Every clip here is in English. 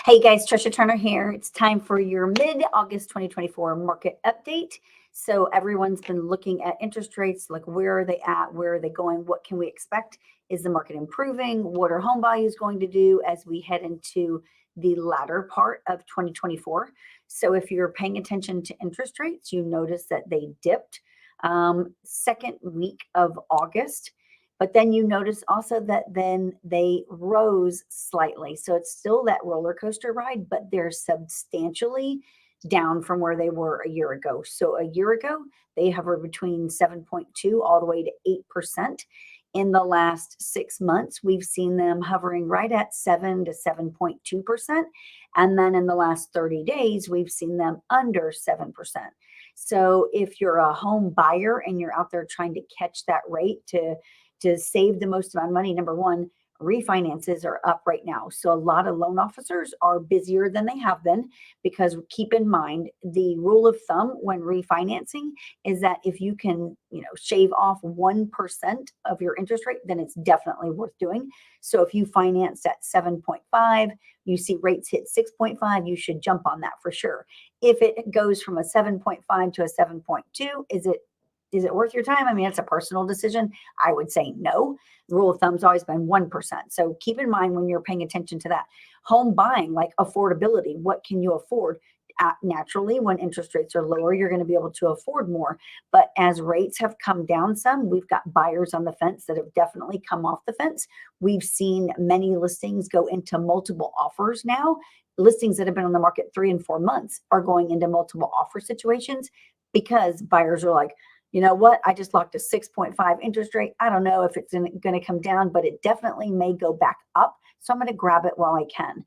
Hey guys, Tricia Turner here. It's time for your mid-August 2024 market update. So everyone's been looking at interest rates, like where are they at? Where are they going? What can we expect? Is the market improving? What are home values going to do as we head into the latter part of 2024? So if you're paying attention to interest rates, you notice that they dipped second week of August. But then you notice also that then they rose slightly. So it's still that roller coaster ride, but they're substantially down from where they were a year ago. So a year ago, they hovered between 7.2 all the way to 8%. In the last 6 months, we've seen them hovering right at 7 to 7.2%. And then in the last 30 days, we've seen them under 7%. So if you're a home buyer and you're out there trying to catch that rate to save the most amount of money, number one, refinances are up right now. So a lot of loan officers are busier than they have been, because keep in mind, the rule of thumb when refinancing is that if you can, shave off 1% of your interest rate, then it's definitely worth doing. So if you finance at 7.5, you see rates hit 6.5, you should jump on that for sure. If it goes from a 7.5 to a 7.2, is it worth your time? I mean, it's a personal decision. I would say no. The rule of thumb's always been 1%. So keep in mind when you're paying attention to that. Home buying, like affordability, what can you afford? Naturally, when interest rates are lower, you're going to be able to afford more. But as rates have come down some, we've got buyers on the fence that have definitely come off the fence. We've seen many listings go into multiple offers now. Listings that have been on the market 3 and 4 months are going into multiple offer situations because buyers are like, you know what? I just locked a 6.5 interest rate. I don't know if it's going to come down, but it definitely may go back up. So I'm going to grab it while I can.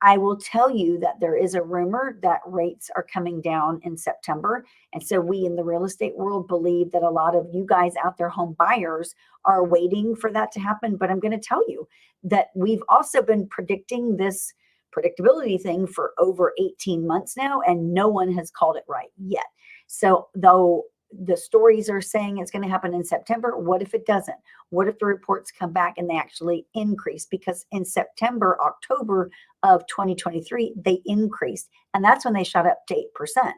I will tell you that there is a rumor that rates are coming down in September. And so we in the real estate world believe that a lot of you guys out there, home buyers, are waiting for that to happen. But I'm going to tell you that we've also been predicting this predictability thing for over 18 months now, and no one has called it right yet. So though the stories are saying it's going to happen in September, what if it doesn't? What if the reports come back and they actually increase? Because in September, October of 2023, they increased. And that's when they shot up to 8%.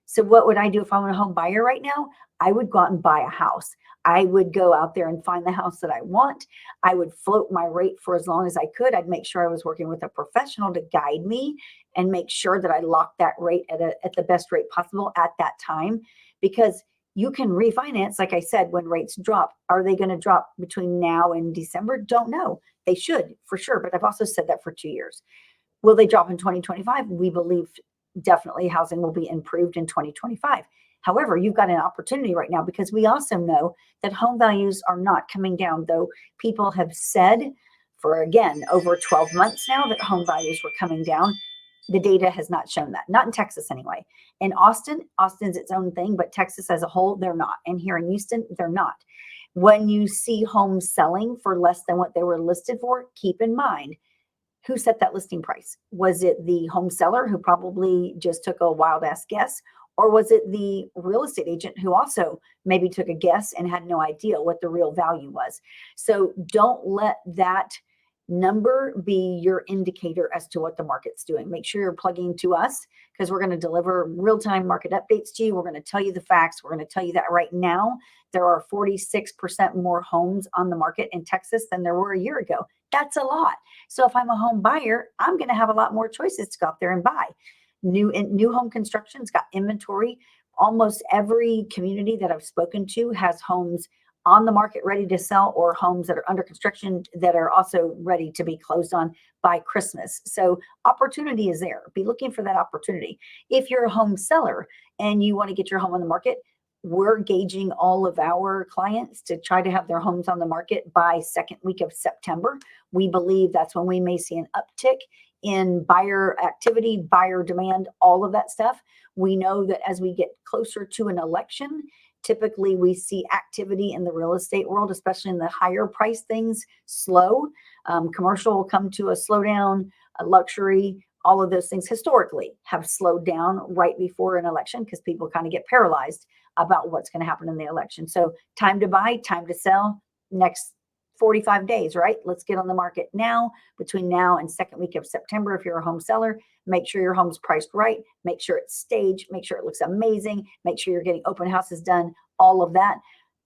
So what would I do if I'm a home buyer right now? I would go out and buy a house. I would go out there and find the house that I want. I would float my rate for as long as I could. I'd make sure I was working with a professional to guide me and make sure that I locked that rate at the best rate possible at that time. Because you can refinance, like I said, when rates drop. Are they going to drop between now and December? Don't know. They should, for sure. But I've also said that for 2 years. Will they drop in 2025? We believe definitely housing will be improved in 2025. However, you've got an opportunity right now, because we also know that home values are not coming down, though people have said for, again, over 12 months now that home values were coming down. The data has not shown that, not in Texas anyway. In Austin's its own thing, but Texas as a whole, they're not. And here in Houston, they're not. When you see homes selling for less than what they were listed for, keep in mind, who set that listing price? Was it the home seller who probably just took a wild ass guess? Or was it the real estate agent who also maybe took a guess and had no idea what the real value was? So don't let that number be your indicator as to what the market's doing. Make sure you're plugging to us, because we're going to deliver real-time market updates to you. We're going to tell you the facts. We're going to tell you that right now there are 46% more homes on the market in Texas than there were a year ago. That's a lot. So if I'm a home buyer, I'm going to have a lot more choices to go out there and buy. New home construction's got inventory. Almost every community that I've spoken to has homes on the market ready to sell, or homes that are under construction that are also ready to be closed on by Christmas. So opportunity is there. Be looking for that opportunity. If you're a home seller and you want to get your home on the market, we're gauging all of our clients to try to have their homes on the market by second week of September. We believe that's when we may see an uptick in buyer activity, buyer demand, all of that stuff. We know that as we get closer to an election, typically we see activity in the real estate world, especially in the higher price things, slow. Commercial will come to a slowdown, luxury, all of those things historically have slowed down right before an election, because people kind of get paralyzed about what's going to happen in the election. So time to buy, time to sell. Next 45 days, right? Let's get on the market now. Between now and second week of September, if you're a home seller, make sure your home's priced right. Make sure it's staged. Make sure it looks amazing. Make sure you're getting open houses done, all of that.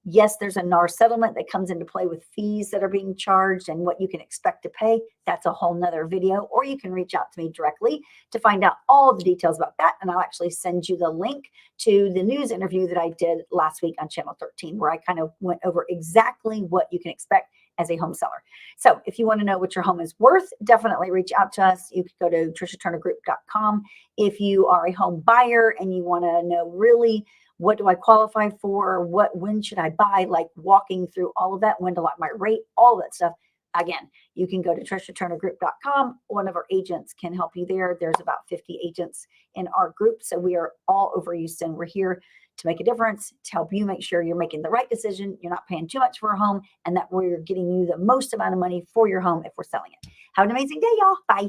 Yes, there's a NAR settlement that comes into play with fees that are being charged and what you can expect to pay. That's a whole nother video, or you can reach out to me directly to find out all the details about that. And I'll actually send you the link to the news interview that I did last week on Channel 13, where I kind of went over exactly what you can expect as a home seller. So if you want to know what your home is worth, definitely reach out to us. You can go to triciaturnergroup.com. If you are a home buyer and you want to know really what do I qualify for, when should I buy, like walking through all of that, when to lock my rate, all that stuff. Again, you can go to triciaturnergroup.com. One of our agents can help you there. There's about 50 agents in our group. So we are all over Houston. We're here to make a difference, to help you make sure you're making the right decision. You're not paying too much for a home, and that we're getting you the most amount of money for your home if we're selling it. Have an amazing day, y'all. Bye.